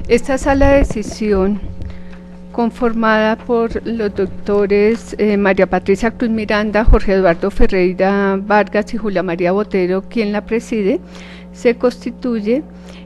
Esta sala de decisión, conformada por los doctores María Patricia Cruz Miranda, Jorge Eduardo Ferreira Vargas y Julia María Botero, quien la preside, se constituye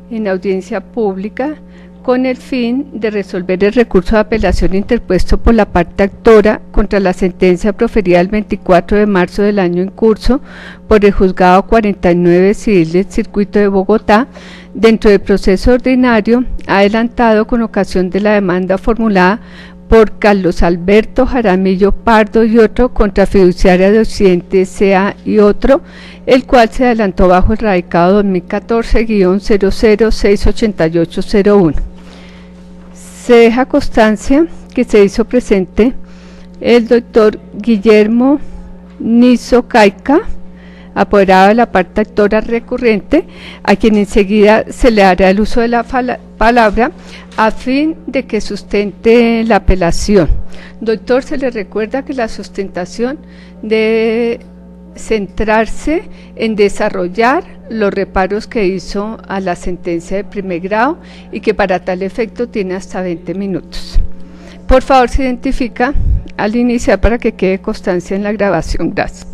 en audiencia pública con el fin de resolver el recurso de apelación interpuesto por la parte actora contra la sentencia proferida el 24 de marzo del año en curso por el Juzgado 49 Civil del Circuito de Bogotá, dentro del proceso ordinario adelantado con ocasión de la demanda formulada por Carlos Alberto Jaramillo Pardo y otro contra Fiduciaria de Occidente S.A. y otro, el cual se adelantó bajo el radicado 2014-006801. Se deja constancia que se hizo presente el doctor Guillermo Niso Caica, apoderado de la parte actora recurrente, a quien enseguida se le dará el uso de la palabra a fin de que sustente la apelación. Doctor, se le recuerda que la sustentación debe centrarse en desarrollar los reparos que hizo a la sentencia de primer grado y que para tal efecto tiene hasta 20 minutos. Por favor, se identifica al iniciar para que quede constancia en la grabación. Gracias.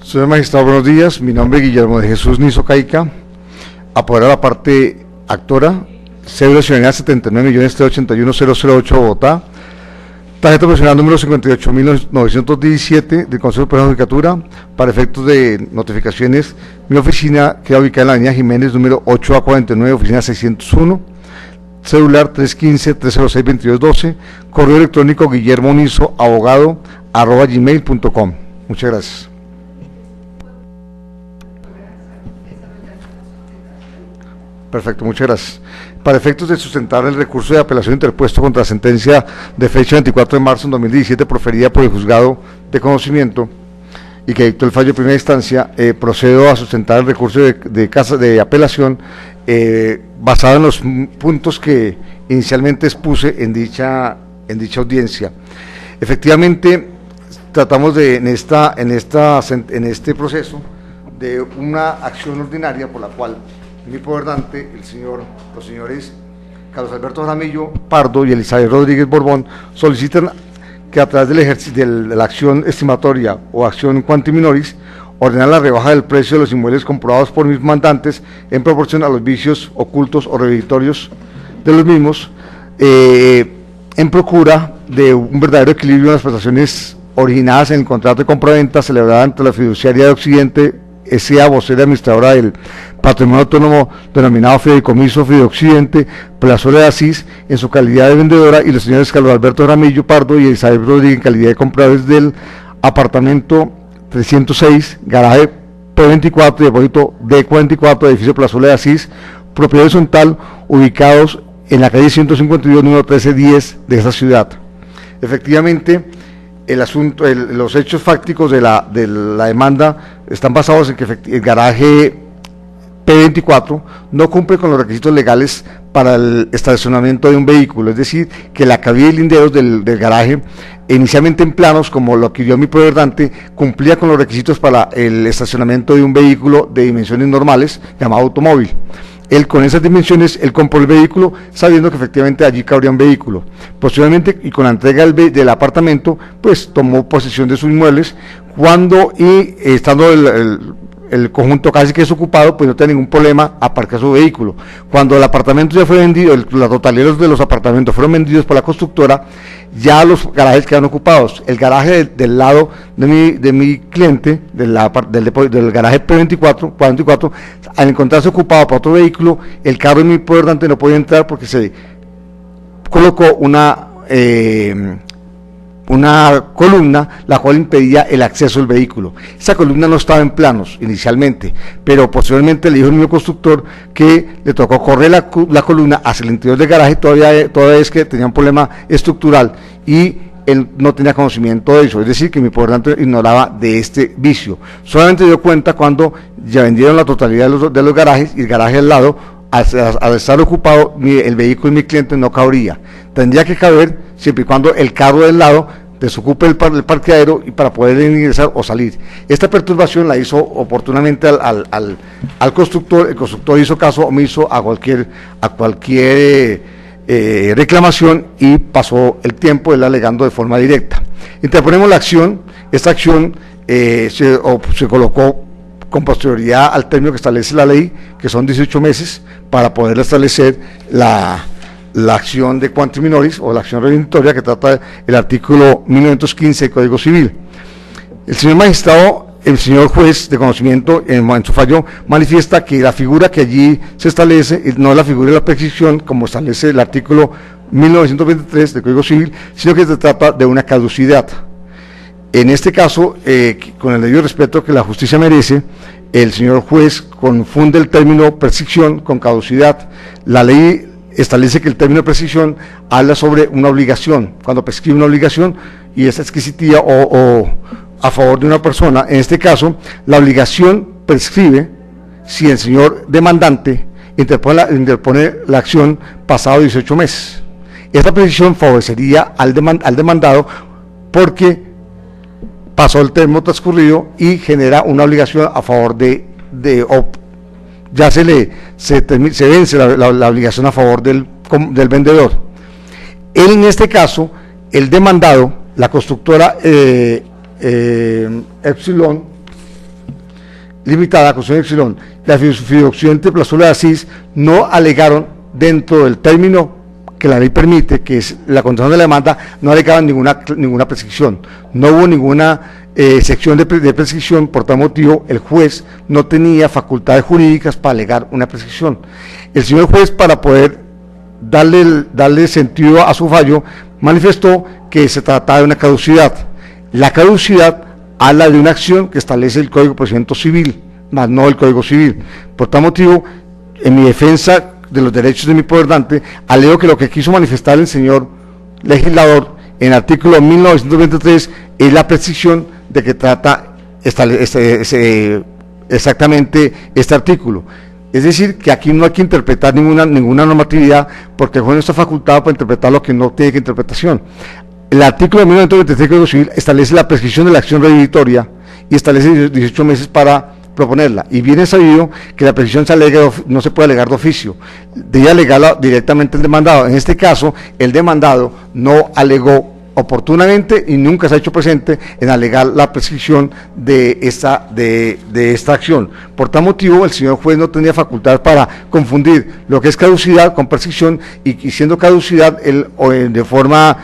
Señor magistrado, buenos días. Mi nombre es Guillermo de Jesús Niso Caica, apoderado de la parte actora, cédula ciudadanía 79.381.008 Bogotá, tarjeta profesional número 58.917 del Consejo Superior de Judicatura. Para efectos de notificaciones, mi oficina queda ubicada en la avenida Jiménez, número 8A49, oficina 601, celular 315-306-2212, correo electrónico guillermonisoabogado@gmail.com. Muchas gracias. Perfecto, muchas gracias. Para efectos de sustentar el recurso de apelación interpuesto contra la sentencia de fecha 24 de marzo de 2017 proferida por el juzgado de conocimiento y que dictó el fallo de primera instancia, procedo a sustentar el recurso de apelación basado en los puntos que inicialmente expuse en dicha audiencia. Efectivamente, tratamos de en este proceso de una acción ordinaria por la cual mi poderante, los señores Carlos Alberto Jaramillo Pardo y Elizabeth Rodríguez Borbón solicitan que a través del ejercicio de la acción estimatoria o acción quanti minoris ordenar la rebaja del precio de los inmuebles comprobados por mis mandantes en proporción a los vicios ocultos o redditorios de los mismos, en procura de un verdadero equilibrio en las prestaciones originadas en el contrato de compraventa celebrada ante la Fiduciaria de Occidente S.A., vocera administradora del Patrimonio Autónomo denominado Fideicomiso Fideoccidente, Plazuela de Asís, en su calidad de vendedora, y los señores Carlos Alberto Jaramillo Pardo y Elizabeth Rodríguez en calidad de compradores del apartamento 306, garaje P24 y depósito D44, edificio Plazuela de Asís, propiedad horizontal, ubicados en la calle 152, número 1310 de esta ciudad. Efectivamente, los hechos fácticos de la demanda están basados en que el garaje P24 no cumple con los requisitos legales para el estacionamiento de un vehículo, es decir, que la cabina y linderos del garaje, inicialmente en planos, como lo adquirió mi poderante, cumplía con los requisitos para el estacionamiento de un vehículo de dimensiones normales, llamado automóvil. Él, con esas dimensiones, él compró el vehículo sabiendo que efectivamente allí cabría un vehículo. Posteriormente, y con la entrega del apartamento, pues tomó posesión de sus inmuebles, estando el conjunto casi que desocupado, pues no tenía ningún problema aparcar su vehículo. Cuando el apartamento ya fue vendido, la totalidad de los apartamentos fueron vendidos por la constructora, ya los garajes quedan ocupados. El garaje del lado de mi cliente, del garaje P24, al encontrarse ocupado por otro vehículo, el carro de mi poderante no podía entrar porque se colocó una columna la cual impedía el acceso del vehículo. Esa columna no estaba en planos inicialmente, pero posteriormente le dijo el mismo constructor que le tocó correr la columna hacia el interior del garaje, todavía es que tenía un problema estructural y él no tenía conocimiento de eso, es decir, que mi poderante ignoraba de este vicio. Solamente dio cuenta cuando ya vendieron la totalidad de los garajes, y el garaje al lado, al estar ocupado, el vehículo de mi cliente no cabría. Tendría que caber siempre y cuando el carro del lado desocupe el parqueadero y para poder ingresar o salir. Esta perturbación la hizo oportunamente al constructor. El constructor hizo caso omiso a cualquier reclamación y pasó el tiempo él alegando de forma directa. Interponemos la acción. Esta acción se colocó con posterioridad al término que establece la ley, que son 18 meses, para poder establecer la acción de quantum minoris o la acción redentitoria que trata el artículo 1915 del Código Civil. El señor magistrado, el señor juez de conocimiento, en su fallo manifiesta que la figura que allí se establece no es la figura de la prescripción como establece el artículo 1923 del Código Civil, sino que se trata de una caducidad. En este caso, con el debido respeto que la justicia merece, el señor juez confunde el término prescripción con caducidad. La ley establece que el término prescripción habla sobre una obligación, cuando prescribe una obligación y es adquisitiva o a favor de una persona. En este caso, la obligación prescribe si el señor demandante interpone la acción pasado 18 meses. Esta prescripción favorecería al demandado porque pasó el término transcurrido y genera una obligación a favor ya se vence la obligación a favor del vendedor. Él, en este caso, el demandado, la constructora Epsilon Limitada, construcción Epsilon, la Fideoccidente Plazuela de Asís, no alegaron dentro del término que la ley permite, que es la condición de la demanda, no alegaban ninguna prescripción, no hubo ninguna sección de prescripción. Por tal motivo el juez no tenía facultades jurídicas para alegar una prescripción. El señor juez, para poder darle sentido a su fallo, manifestó que se trataba de una caducidad. La caducidad habla de una acción que establece el Código de Procedimiento Civil, más no el Código Civil. Por tal motivo, en mi defensa de los derechos de mi poderdante, alego que lo que quiso manifestar el señor legislador en el artículo 1923 es la prescripción de que trata exactamente este artículo. Es decir, que aquí no hay que interpretar ninguna normatividad, porque el juez no está facultado para interpretar lo que no tiene que interpretación. El artículo 1923 del Código Civil establece la prescripción de la acción reditoria y establece 18 meses para proponerla, y bien es sabido que la prescripción no se puede alegar de oficio, debe alegarla directamente el demandado. En este caso, el demandado no alegó oportunamente y nunca se ha hecho presente en alegar la prescripción de esta acción. Por tal motivo, el señor juez no tenía facultad para confundir lo que es caducidad con prescripción, y siendo caducidad, él de forma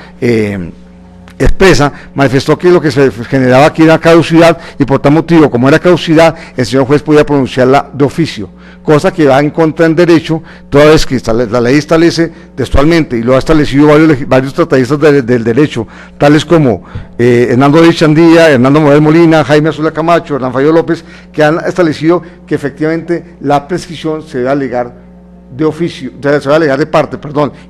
expresa manifestó que lo que se generaba aquí era caducidad, y por tal motivo, como era caducidad, el señor juez podía pronunciarla de oficio, cosa que va en contra del derecho, toda vez que la ley establece textualmente, y lo ha establecido varios tratadistas del derecho, tales como Hernando de Chandía, Hernando Morel Molina, Jaime Azula Camacho, Hernán Fabio López, que han establecido que efectivamente la prescripción se debe alegar de oficio, se va a alegar de parte,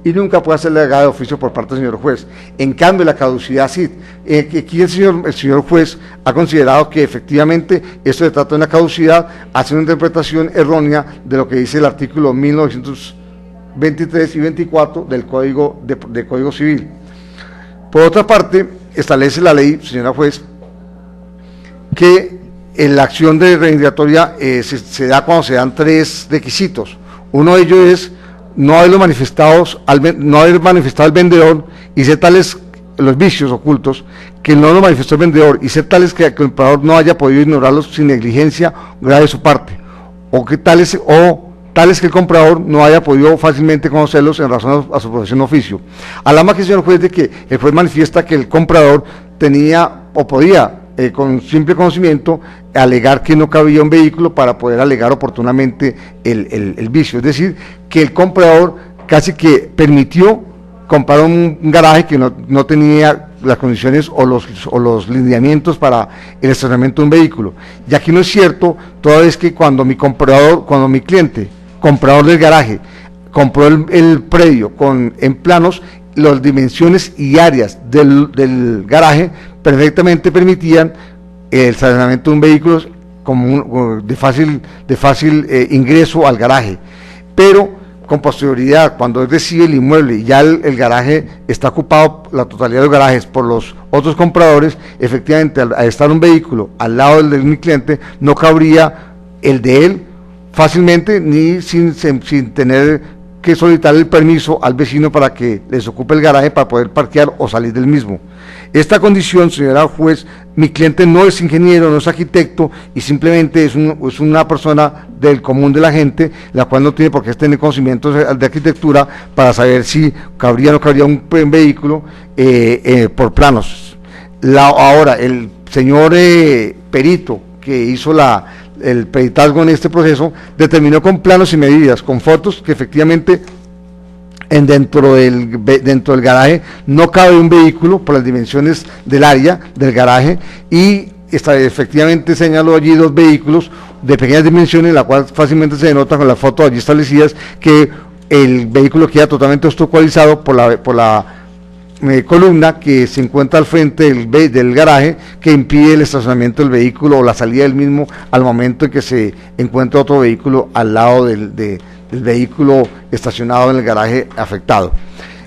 y nunca puede ser alegada de oficio por parte del señor juez. En cambio, la caducidad sí. Aquí el señor juez ha considerado que efectivamente esto se trata de una caducidad, hace una interpretación errónea de lo que dice el artículo 1923 y 24 del Código Civil. Por otra parte, establece la ley, señora juez, que en la acción de reintegratoria se da cuando se dan 3 requisitos. Uno de ellos es no haber manifestado al vendedor y ser tales los vicios ocultos que no lo manifestó el vendedor, y ser tales que el comprador no haya podido ignorarlos sin negligencia grave de su parte, o tales que el comprador no haya podido fácilmente conocerlos en razón a su profesión o oficio. Alama que el señor juez de que el juez manifiesta que el comprador tenía o podía, con simple conocimiento, alegar que no cabía un vehículo para poder alegar oportunamente el vicio. Es decir, que el comprador casi que permitió comprar un garaje que no tenía las condiciones o los lineamientos para el estacionamiento de un vehículo. Y aquí no es cierto, toda vez que cuando mi cliente, comprador del garaje, compró el predio en planos, las dimensiones y áreas del garaje perfectamente permitían el estacionamiento de un vehículo de fácil ingreso al garaje. Pero con posterioridad, cuando él recibe el inmueble y ya el garaje está ocupado, la totalidad de los garajes, por los otros compradores, efectivamente, al estar un vehículo al lado del de mi cliente, no cabría el de él fácilmente, ni sin tener que solicitar el permiso al vecino para que les ocupe el garaje para poder parquear o salir del mismo. Esta condición, señora juez, mi cliente no es ingeniero, no es arquitecto y simplemente es una persona del común de la gente, la cual no tiene por qué tener conocimientos de arquitectura para saber si cabría o no cabría un vehículo por planos. Ahora, el señor perito que hizo el peritazgo en este proceso, determinó con planos y medidas, con fotos, que efectivamente dentro del garaje no cabe un vehículo por las dimensiones del área del garaje, y efectivamente señaló allí 2 vehículos de pequeñas dimensiones, la cual fácilmente se denota con las fotos allí establecidas, que el vehículo queda totalmente obstaculizado por la columna que se encuentra al frente del garaje, que impide el estacionamiento del vehículo o la salida del mismo al momento en que se encuentra otro vehículo al lado del vehículo estacionado en el garaje afectado.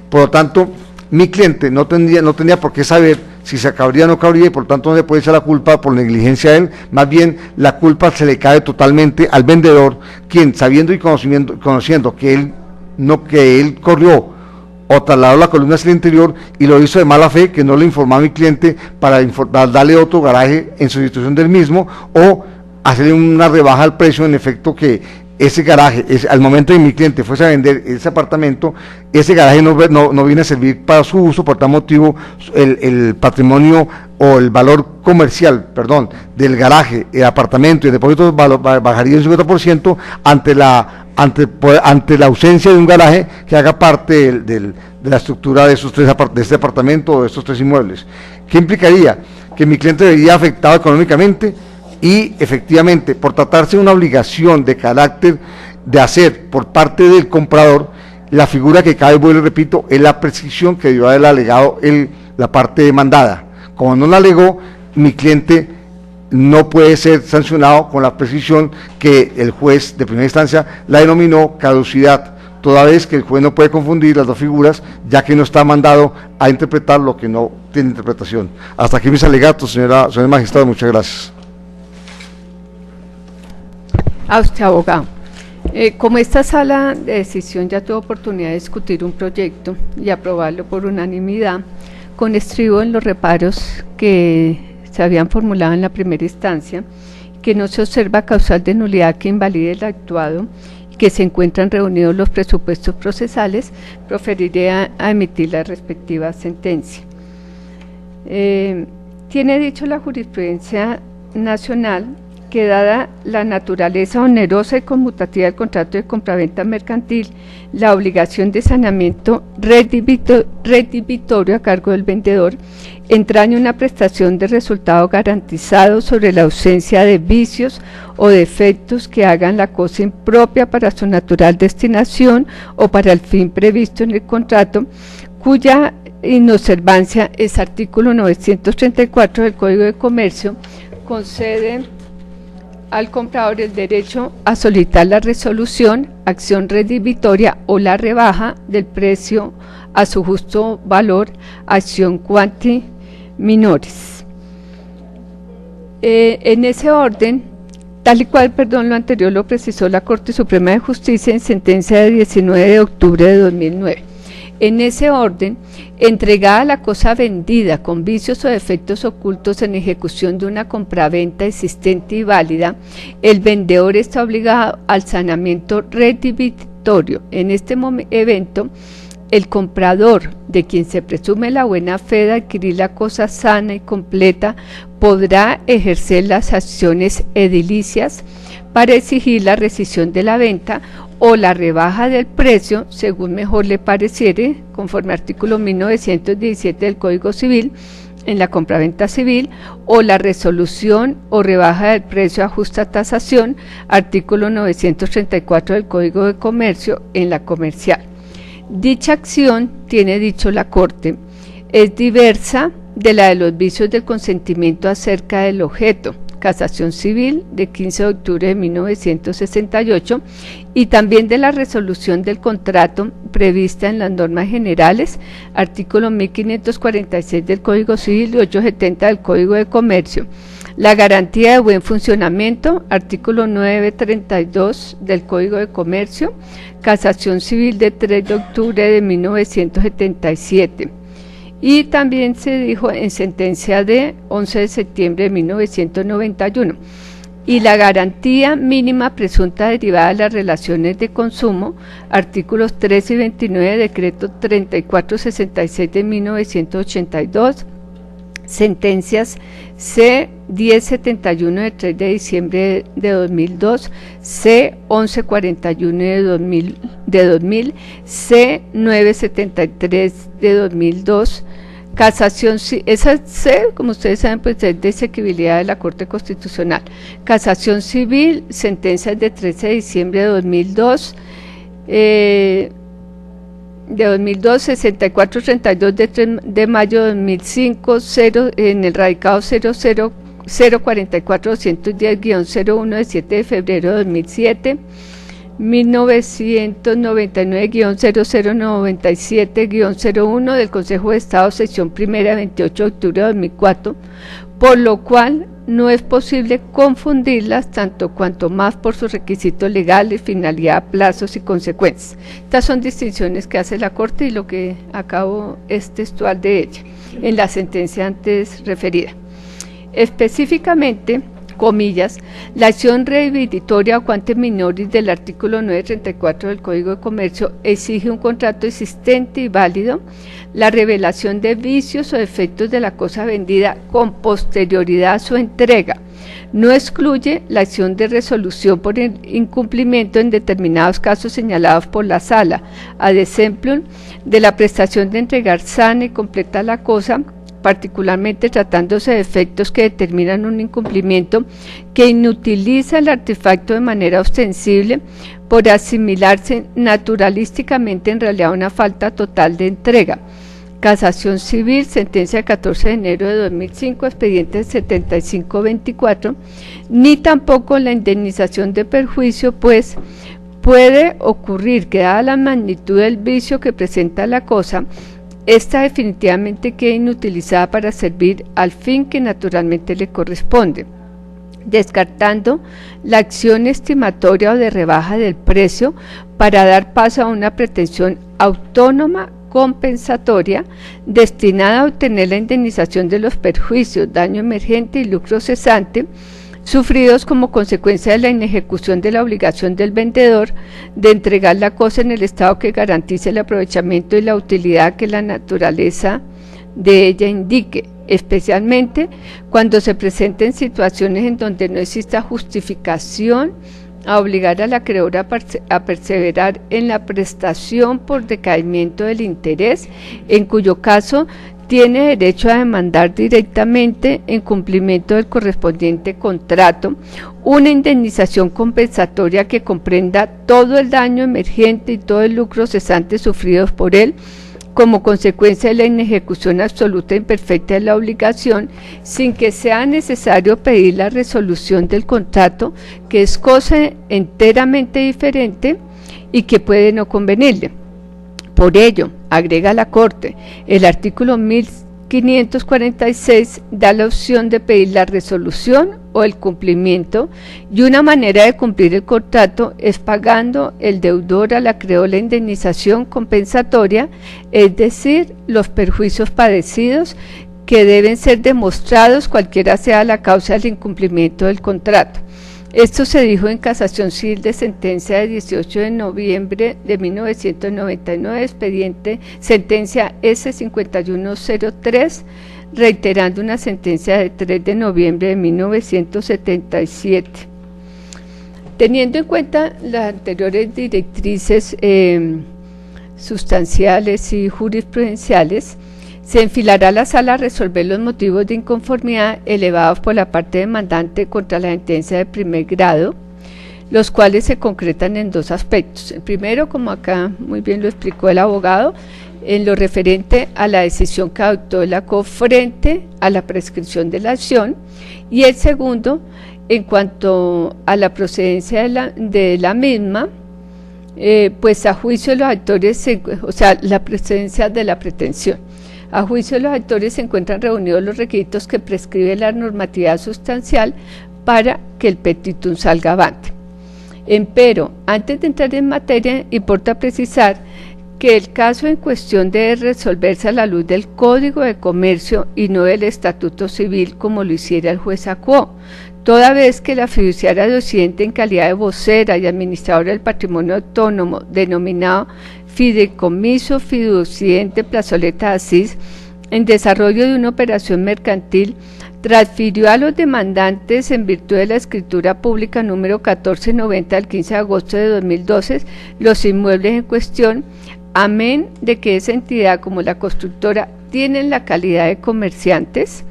Por lo tanto, mi cliente no tenía por qué saber si se cabría o no cabría, y por tanto no le puede echar la culpa por negligencia a él, más bien la culpa se le cae totalmente al vendedor, quien, sabiendo y conociendo que él corrió o trasladó la columna hacia el interior y lo hizo de mala fe, que no le informó a mi cliente para darle otro garaje en sustitución del mismo, o hacerle una rebaja al precio, en efecto que ese garaje, al momento de mi cliente fuese a vender ese apartamento, ese garaje no viene a servir para su uso, por tal motivo el patrimonio o el valor comercial, del garaje, el apartamento y el depósito bajaría un 50% ante la ausencia de un garaje que haga parte de la estructura de este apartamento o de estos 3 inmuebles. ¿Qué implicaría? Que mi cliente vería afectado económicamente, y efectivamente, por tratarse de una obligación de carácter de hacer por parte del comprador, la figura que cabe, vuelvo y repito, es la prescripción que debió haber alegado la parte demandada. Como no la alegó, mi cliente no puede ser sancionado con la prescripción que el juez de primera instancia la denominó caducidad, toda vez que el juez no puede confundir las 2 figuras, ya que no está mandado a interpretar lo que no tiene interpretación. Hasta aquí mis alegatos, señor magistrado, muchas gracias. A usted, abogado. Como esta sala de decisión ya tuvo oportunidad de discutir un proyecto y aprobarlo por unanimidad, con estribo en los reparos que se habían formulado en la primera instancia, que no se observa causal de nulidad que invalide el actuado y que se encuentran reunidos los presupuestos procesales, proferiré a emitir la respectiva sentencia. Tiene dicho la jurisprudencia nacional que, dada la naturaleza onerosa y conmutativa del contrato de compraventa mercantil, la obligación de saneamiento redivitorio a cargo del vendedor entraña una prestación de resultado garantizado sobre la ausencia de vicios o defectos que hagan la cosa impropia para su natural destinación o para el fin previsto en el contrato, cuya inobservancia es artículo 934 del Código de Comercio, concede al comprador el derecho a solicitar la resolución, acción redivitoria o la rebaja del precio a su justo valor, acción quanti minores. En ese orden, tal y cual, lo anterior lo precisó la Corte Suprema de Justicia en sentencia de 19 de octubre de 2009. En ese orden, entregada la cosa vendida con vicios o defectos ocultos en ejecución de una compraventa existente y válida, el vendedor está obligado al saneamiento redivitorio. En este evento, el comprador, de quien se presume la buena fe de adquirir la cosa sana y completa, podrá ejercer las acciones edilicias para exigir la rescisión de la venta o la rebaja del precio, según mejor le pareciere, conforme artículo 1917 del Código Civil, en la compraventa civil, o la resolución o rebaja del precio a justa tasación, artículo 934 del Código de Comercio, en la comercial. Dicha acción, tiene dicho la Corte, es diversa de la de los vicios del consentimiento acerca del objeto, casación civil de 15 de octubre de 1968 y también de la resolución del contrato prevista en las normas generales, artículo 1546 del Código Civil y 870 del Código de Comercio. La garantía de buen funcionamiento, artículo 932 del Código de Comercio, casación civil de 3 de octubre de 1977. Y también se dijo en sentencia de 11 de septiembre de 1991. Y la garantía mínima presunta derivada de las relaciones de consumo, artículos 13 y 29 del decreto 3466 de 1982, sentencias C 1071 de 3 de diciembre de 2002, C 1141 de 2000, C 973 de 2002, casación, esa C, como ustedes saben, pues es de exequibilidad de la Corte Constitucional. Casación civil, sentencias de 13 de diciembre de 2002, de 2002, 6432 de 3 de mayo de 2005, en el radicado 0044210-01 de 7 de febrero de 2007, 1999-0097-01 del Consejo de Estado, sección primera, 28 de octubre de 2004, por lo cual no es posible confundirlas tanto cuanto más por sus requisitos legales, finalidad, plazos y consecuencias. Estas son distinciones que hace la Corte y lo que acabo es textual de ella en la sentencia antes referida. Específicamente, comillas, la acción rehabilitatoria o quantum minoris del artículo 934 del Código de Comercio exige un contrato existente y válido, la revelación de vicios o defectos de la cosa vendida con posterioridad a su entrega. No excluye la acción de resolución por incumplimiento en determinados casos señalados por la Sala, ad exemplum, de la prestación de entregar sana y completa la cosa, particularmente tratándose de efectos que determinan un incumplimiento que inutiliza el artefacto de manera ostensible por asimilarse naturalísticamente en realidad una falta total de entrega. Casación civil, sentencia de 14 de enero de 2005, expediente 7524, ni tampoco la indemnización de perjuicio, pues puede ocurrir que dada la magnitud del vicio que presenta la cosa, esta definitivamente queda inutilizada para servir al fin que naturalmente le corresponde, descartando la acción estimatoria o de rebaja del precio para dar paso a una pretensión autónoma compensatoria destinada a obtener la indemnización de los perjuicios, daño emergente y lucro cesante sufridos como consecuencia de la inejecución de la obligación del vendedor de entregar la cosa en el estado que garantice el aprovechamiento y la utilidad que la naturaleza de ella indique, especialmente cuando se presenten situaciones en donde no exista justificación a obligar al acreedor a perseverar en la prestación por decaimiento del interés, en cuyo caso tiene derecho a demandar directamente, en cumplimiento del correspondiente contrato, una indemnización compensatoria que comprenda todo el daño emergente y todo el lucro cesante sufridos por él, como consecuencia de la inejecución absoluta e imperfecta de la obligación, sin que sea necesario pedir la resolución del contrato, que es cosa enteramente diferente y que puede no convenirle. Por ello, agrega la Corte, el artículo 1546 da la opción de pedir la resolución o el cumplimiento, y una manera de cumplir el contrato es pagando el deudor al acreedor la indemnización compensatoria, es decir, los perjuicios padecidos que deben ser demostrados cualquiera sea la causa del incumplimiento del contrato. Esto se dijo en casación civil de sentencia de 18 de noviembre de 1999, expediente sentencia S5103, reiterando una sentencia de 3 de noviembre de 1977. Teniendo en cuenta las anteriores directrices sustanciales y jurisprudenciales, se enfilará a la sala a resolver los motivos de inconformidad elevados por la parte demandante contra la sentencia de primer grado, los cuales se concretan en dos aspectos. El primero, como acá muy bien lo explicó el abogado, en lo referente a la decisión que adoptó el ACOF frente a la prescripción de la acción, y el segundo en cuanto a la procedencia de la misma, pues a juicio de los actores, o sea, la procedencia de la pretensión. A juicio de los actores se encuentran reunidos los requisitos que prescribe la normatividad sustancial para que el petitum salga avante. Empero, antes de entrar en materia, importa precisar que el caso en cuestión debe resolverse a la luz del Código de Comercio y no del Estatuto Civil como lo hiciera el juez Acuó, toda vez que la fiduciaria de Occidente, en calidad de vocera y administradora del patrimonio autónomo denominado Fideicomiso Fiduciente Plazoleta de Asís, en desarrollo de una operación mercantil, transfirió a los demandantes en virtud de la escritura pública número 1490 del 15 de agosto de 2012 los inmuebles en cuestión, amén de que esa entidad como la constructora tienen la calidad de comerciantes,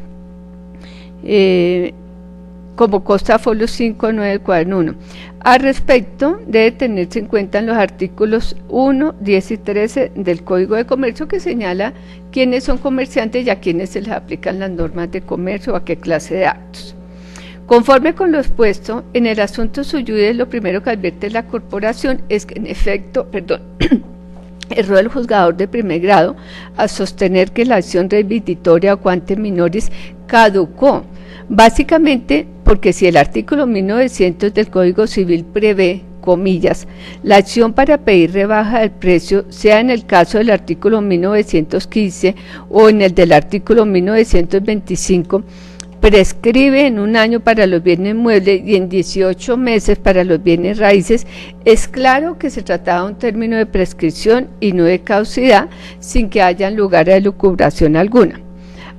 como consta folio 5.9 del cuaderno 1. Al respecto, debe tenerse en cuenta en los artículos 1, 10 y 13 del Código de Comercio, que señala quiénes son comerciantes y a quiénes se les aplican las normas de comercio o a qué clase de actos. Conforme con lo expuesto, en el asunto suyudice, lo primero que advierte la corporación es que en efecto, erró el juzgador de primer grado a sostener que la acción reivindicatoria o quante minoris caducó, básicamente porque si el artículo 1900 del Código Civil prevé, comillas, la acción para pedir rebaja del precio, sea en el caso del artículo 1915 o en el del artículo 1925, prescribe en 1 año para los bienes muebles y en 18 meses para los bienes raíces, es claro que se trataba de un término de prescripción y no de caducidad, sin que haya lugar a elucubración alguna.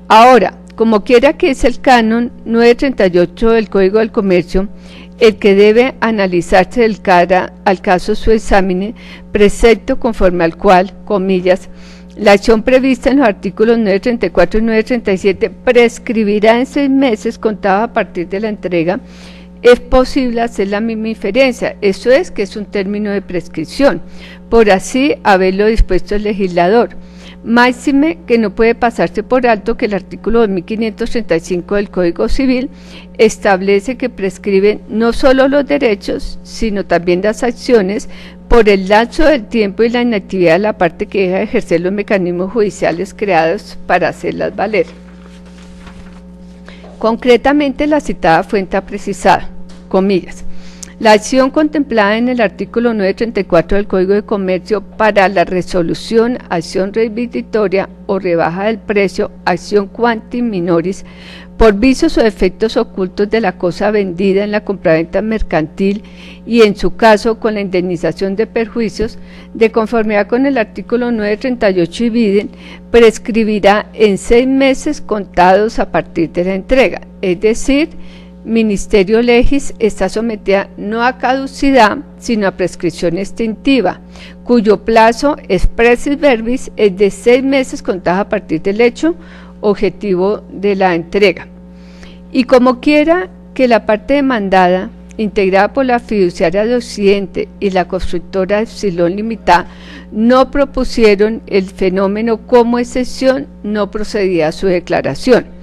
Ahora, como quiera que es el canon 938 del Código del Comercio, el que debe analizarse del cara al caso su exámine, precepto conforme al cual, comillas, la acción prevista en los artículos 934 y 937 prescribirá en 6 meses contado a partir de la entrega, es posible hacer la misma inferencia, eso es que es un término de prescripción, por así haberlo dispuesto el legislador. Máxime que no puede pasarse por alto que el artículo 2535 del Código Civil establece que prescriben no solo los derechos, sino también las acciones por el lapso del tiempo y la inactividad de la parte que deja de ejercer los mecanismos judiciales creados para hacerlas valer. Concretamente, la citada fuente ha precisado, comillas, la acción contemplada en el artículo 934 del Código de Comercio para la resolución, acción reivindicatoria o rebaja del precio, acción quanti minoris, por vicios o defectos ocultos de la cosa vendida en la compraventa mercantil y en su caso con la indemnización de perjuicios, de conformidad con el artículo 938 y viden, prescribirá en 6 meses contados a partir de la entrega, es decir, Ministerio Legis está sometida no a caducidad, sino a prescripción extintiva, cuyo plazo expressis verbis es de 6 meses contados a partir del hecho objetivo de la entrega. Y como quiera que la parte demandada, integrada por la fiduciaria de Occidente y la constructora Epsilon Limitada, no propusieron el fenómeno como excepción, no procedía a su declaración.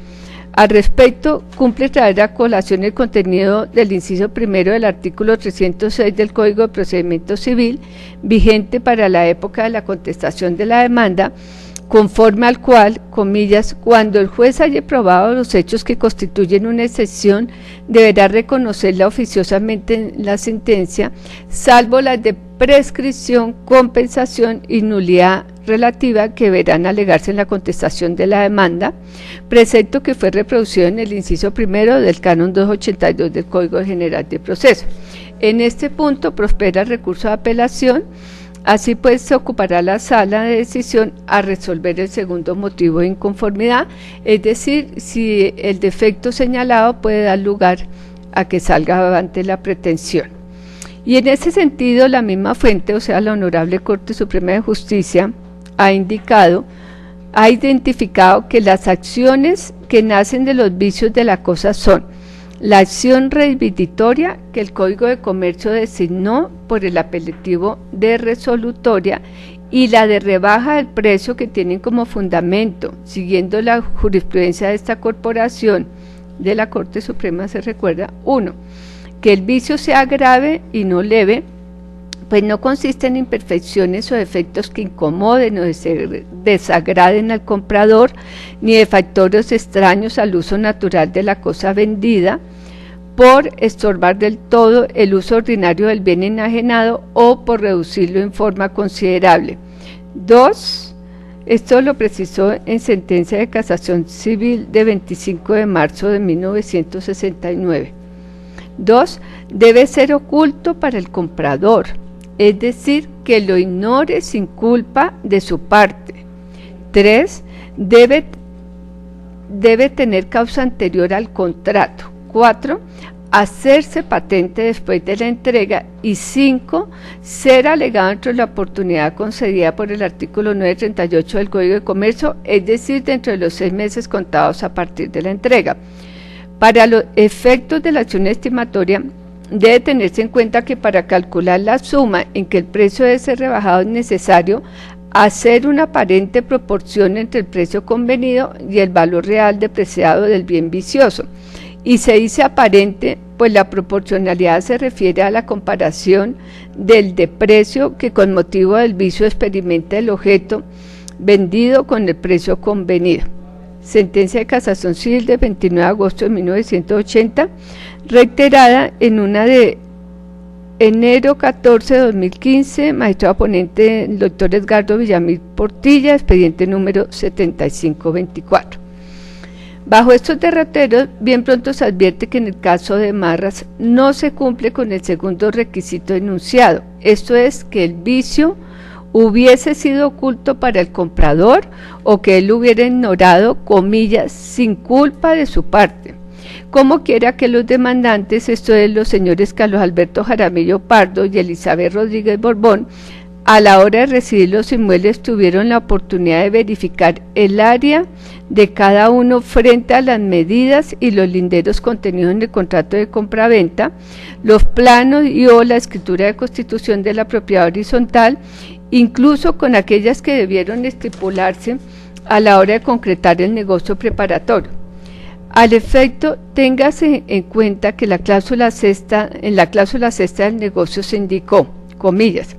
Al respecto, cumple traer a colación el contenido del inciso primero del artículo 306 del Código de Procedimiento Civil, vigente para la época de la contestación de la demanda, conforme al cual, comillas, cuando el juez haya probado los hechos que constituyen una excepción, deberá reconocerla oficiosamente en la sentencia, salvo las de prescripción, compensación y nulidad relativa que deberán alegarse en la contestación de la demanda, precepto que fue reproducido en el inciso primero del canon 282 del Código General de Proceso. En este punto prospera el recurso de apelación, así pues se ocupará la sala de decisión a resolver el segundo motivo de inconformidad, es decir, si el defecto señalado puede dar lugar a que salga avante la pretensión. Y en ese sentido, la misma fuente, o sea, la Honorable Corte Suprema de Justicia, ha identificado que las acciones que nacen de los vicios de la cosa son la acción reivindicatoria que el Código de Comercio designó por el apelativo de resolutoria y la de rebaja del precio que tienen como fundamento, siguiendo la jurisprudencia de esta corporación de la Corte Suprema, se recuerda, 1, que el vicio sea grave y no leve, pues no consiste en imperfecciones o defectos que incomoden o desagraden al comprador, ni de factores extraños al uso natural de la cosa vendida, por estorbar del todo el uso ordinario del bien enajenado o por reducirlo en forma considerable. 2. Esto lo precisó en sentencia de casación civil de 25 de marzo de 1969. 2. Debe ser oculto para el comprador, es decir, que lo ignore sin culpa de su parte. 3. Debe tener causa anterior al contrato. 4. Hacerse patente después de la entrega. Y 5. Ser alegado dentro de la oportunidad concedida por el artículo 938 del Código de Comercio, es decir, dentro de los 6 meses contados a partir de la entrega. Para los efectos de la acción estimatoria, debe tenerse en cuenta que para calcular la suma en que el precio debe ser rebajado es necesario hacer una aparente proporción entre el precio convenido y el valor real depreciado del bien vicioso. Y se dice aparente, pues la proporcionalidad se refiere a la comparación del deprecio que con motivo del vicio experimenta el objeto vendido con el precio convenido. Sentencia de casación civil de 29 de agosto de 1980, reiterada en una de enero 14 de 2015, magistrado ponente el doctor Edgardo Villamil Portilla, expediente número 7524. Bajo estos derroteros, bien pronto se advierte que en el caso de Marras no se cumple con el segundo requisito enunciado, esto es que el vicio hubiese sido oculto para el comprador o que él hubiera ignorado, comillas, sin culpa de su parte. Como quiera que los demandantes, esto es los señores Carlos Alberto Jaramillo Pardo y Elizabeth Rodríguez Borbón, a la hora de recibir los inmuebles tuvieron la oportunidad de verificar el área de cada uno frente a las medidas y los linderos contenidos en el contrato de compraventa, los planos y o la escritura de constitución de la propiedad horizontal, incluso con aquellas que debieron estipularse a la hora de concretar el negocio preparatorio. Al efecto, téngase en cuenta que en la cláusula sexta del negocio se indicó, comillas,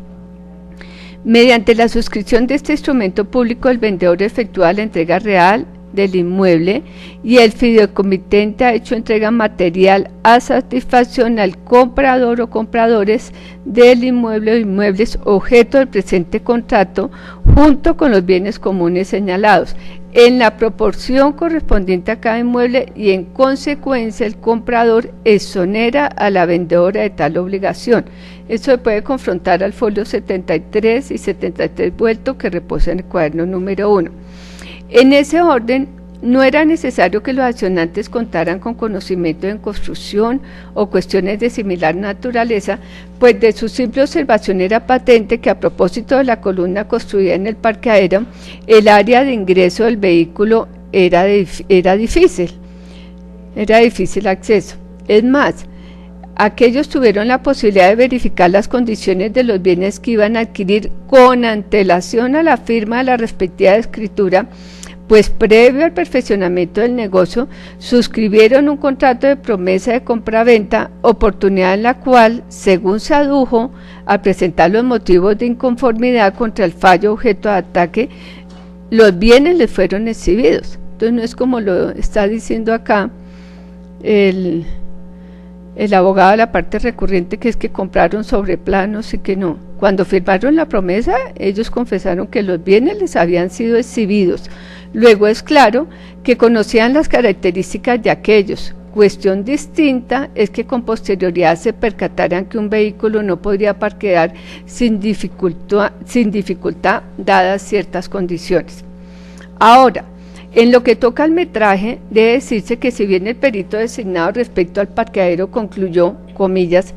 mediante la suscripción de este instrumento público, el vendedor efectúa la entrega real del inmueble y el fideicomitente ha hecho entrega material a satisfacción al comprador o compradores del inmueble o inmuebles objeto del presente contrato junto con los bienes comunes señalados en la proporción correspondiente a cada inmueble y en consecuencia el comprador exonera a la vendedora de tal obligación. Esto se puede confrontar al folio 73 y 73 vuelto que reposa en el cuaderno número 1. En ese orden, no era necesario que los accionantes contaran con conocimiento en construcción o cuestiones de similar naturaleza, pues de su simple observación era patente que a propósito de la columna construida en el parqueadero, el área de ingreso del vehículo era difícil acceso. Es más, aquellos tuvieron la posibilidad de verificar las condiciones de los bienes que iban a adquirir con antelación a la firma de la respectiva escritura, pues previo al perfeccionamiento del negocio, suscribieron un contrato de promesa de compraventa, oportunidad en la cual, según se adujo, al presentar los motivos de inconformidad contra el fallo objeto de ataque, los bienes les fueron exhibidos. Entonces no es como lo está diciendo acá el abogado de la parte recurrente, que es que compraron sobre planos y que no. Cuando firmaron la promesa, ellos confesaron que los bienes les habían sido exhibidos. Luego es claro que conocían las características de aquellos. Cuestión distinta es que con posterioridad se percataran que un vehículo no podría parquear sin dificultad dadas ciertas condiciones. Ahora, En lo que toca al metraje, debe decirse que si bien el perito designado respecto al parqueadero concluyó, comillas,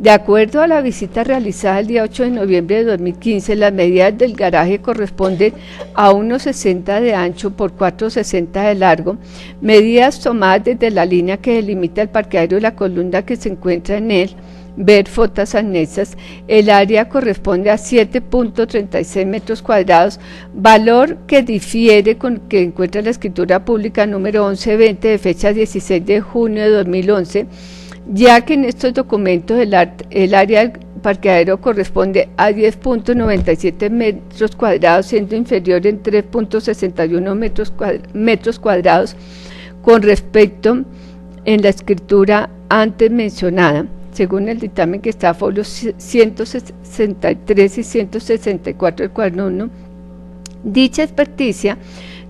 de acuerdo a la visita realizada el día 8 de noviembre de 2015, las medidas del garaje corresponden a 1,60 de ancho por 4,60 de largo, medidas tomadas desde la línea que delimita el parqueadero y la columna que se encuentra en él, ver fotos anexas. El área corresponde a 7.36 metros cuadrados, valor que difiere con que encuentra la escritura pública número 1120 de fecha 16 de junio de 2011, ya que en estos documentos el área del parqueadero corresponde a 10.97 metros cuadrados, siendo inferior en 3.61 metros cuadrados con respecto en la escritura antes mencionada, según el dictamen que está a folios 163 y 164 del cuaderno 1. Dicha experticia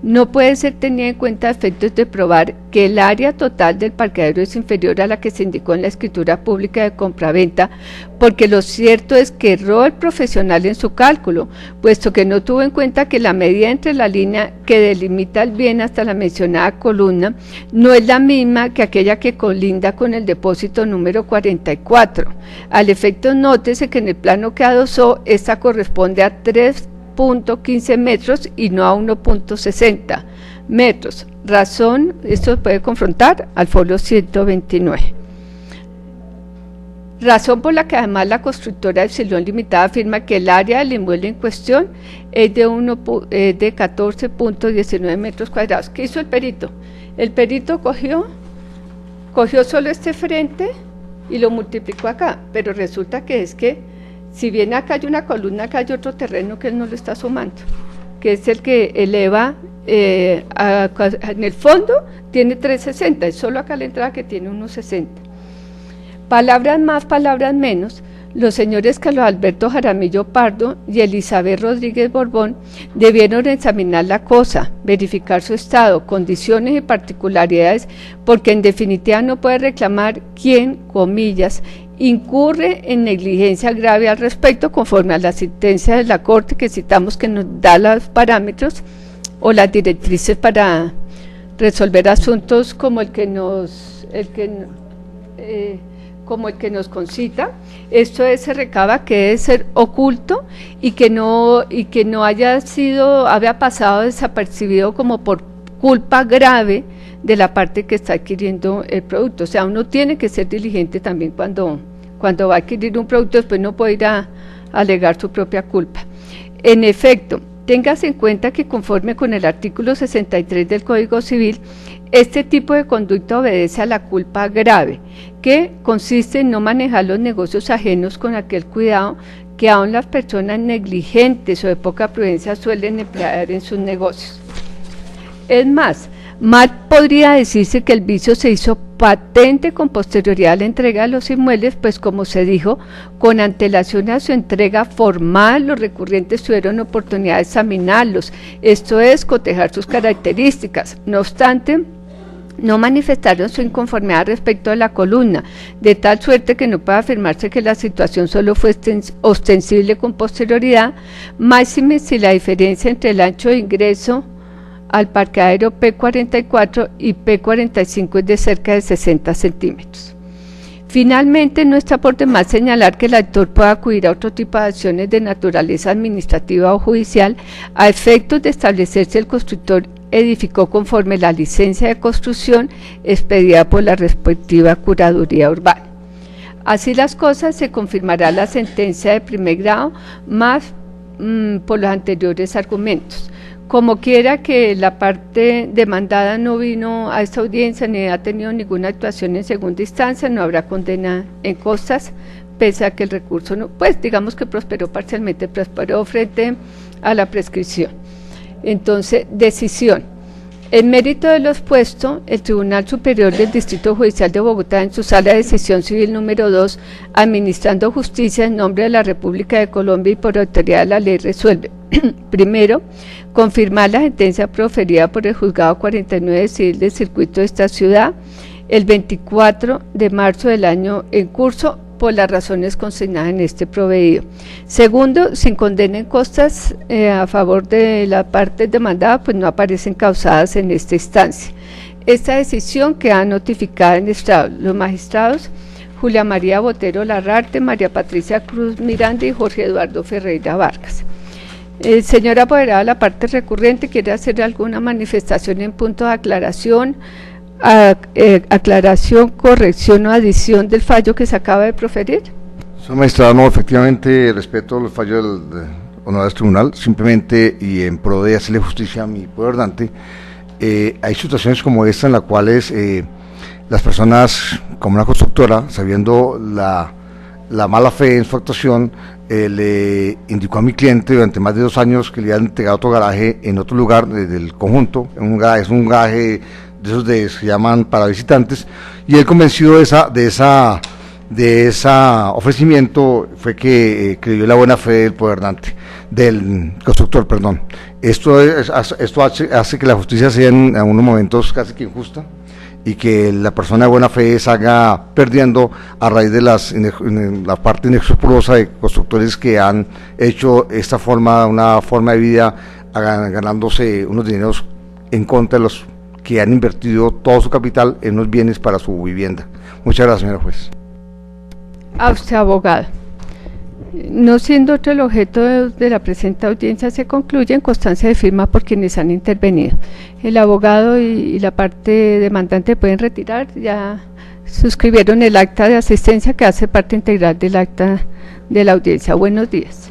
no puede ser tenida en cuenta a efectos de probar que el área total del parqueadero es inferior a la que se indicó en la escritura pública de compraventa, porque lo cierto es que erró el profesional en su cálculo, puesto que no tuvo en cuenta que la medida entre la línea que delimita el bien hasta la mencionada columna no es la misma que aquella que colinda con el depósito número 44. Al efecto, nótese que en el plano que adosó, esta corresponde a 3.15 metros y no a 1.60 metros. Razón, esto puede confrontar al folio 129. Razón por la que además la constructora Epsilon Limitada afirma que el área del inmueble en cuestión es de 14.19 metros cuadrados. ¿Qué hizo el perito? El perito cogió solo este frente y lo multiplicó acá, pero resulta que es que si bien acá hay una columna, acá hay otro terreno que él no lo está sumando, que es el que eleva, en el fondo tiene 360, es solo acá la entrada que tiene 1.60. Palabras más, palabras menos, los señores Carlos Alberto Jaramillo Pardo y Elizabeth Rodríguez Borbón debieron examinar la cosa, verificar su estado, condiciones y particularidades, porque en definitiva no puede reclamar quien, comillas, incurre en negligencia grave al respecto, conforme a la sentencia de la Corte que citamos, que nos da los parámetros o las directrices para resolver asuntos como el que nos concita. Esto se recaba que debe ser oculto y que no había pasado desapercibido como por culpa grave de la parte que está adquiriendo el producto. O sea, uno tiene que ser diligente también cuando va a adquirir un producto, después no puede ir a alegar su propia culpa. En efecto, téngase en cuenta que conforme con el artículo 63 del Código Civil, este tipo de conducta obedece a la culpa grave, que consiste en no manejar los negocios ajenos con aquel cuidado que aún las personas negligentes o de poca prudencia suelen emplear en sus negocios. Es más, mal podría decirse que el vicio se hizo patente con posterioridad a la entrega de los inmuebles, pues como se dijo, con antelación a su entrega formal, los recurrentes tuvieron oportunidad de examinarlos, esto es, cotejar sus características. No obstante, no manifestaron su inconformidad respecto a la columna, de tal suerte que no puede afirmarse que la situación solo fue ostensible con posterioridad, máxime si la diferencia entre el ancho de ingreso al parqueadero P44 y P45 es de cerca de 60 centímetros. Finalmente, no está por demás señalar que el actor pueda acudir a otro tipo de acciones de naturaleza administrativa o judicial a efectos de establecer si el constructor edificó conforme la licencia de construcción expedida por la respectiva Curaduría Urbana. Así las cosas, se confirmará la sentencia de primer grado más por los anteriores argumentos. Como quiera que la parte demandada no vino a esta audiencia ni ha tenido ninguna actuación en segunda instancia, no habrá condena en costas, pese a que el recurso no, pues digamos que prosperó parcialmente, prosperó frente a la prescripción. Entonces, decisión. En mérito de lo expuesto, el Tribunal Superior del Distrito Judicial de Bogotá, en su sala de decisión civil número 2, administrando justicia en nombre de la República de Colombia y por autoridad de la ley, resuelve: primero, confirmar la sentencia proferida por el Juzgado 49 Civil del Circuito de esta ciudad el 24 de marzo del año en curso, por las razones consignadas en este proveído. Segundo, sin condena en costas a favor de la parte demandada, pues no aparecen causadas en esta instancia. Esta decisión queda notificada en estrado. Los magistrados Julia María Botero Larrarte, María Patricia Cruz Miranda y Jorge Eduardo Ferreira Vargas. Señora apoderada, la parte recurrente, ¿quiere hacer alguna manifestación en punto de aclaración, corrección o adición del fallo que se acaba de proferir? Señor magistrado, no, efectivamente respeto los fallos del honorable tribunal, simplemente y en pro de hacerle justicia a mi poder dante, hay situaciones como esta en las cuales las personas, como una constructora, sabiendo la mala fe en su actuación, le indicó a mi cliente durante más de 2 años que le habían entregado otro garaje en otro lugar del conjunto, es un garaje de esos que se llaman para visitantes, y él, convencido de ese ofrecimiento, fue que creyó la buena fe del poderdante, del constructor, perdón. Esto hace que la justicia sea en algunos momentos casi que injusta, y que la persona de buena fe salga perdiendo a raíz de la parte inescrupulosa de constructores que han hecho una forma de vida ganándose unos dineros en contra de los que han invertido todo su capital en unos bienes para su vivienda. Muchas gracias, señora juez. A usted, abogado. No siendo otro el objeto de la presente audiencia, se concluye en constancia de firma por quienes han intervenido. El abogado y la parte demandante pueden retirar, ya suscribieron el acta de asistencia que hace parte integral del acta de la audiencia. Buenos días.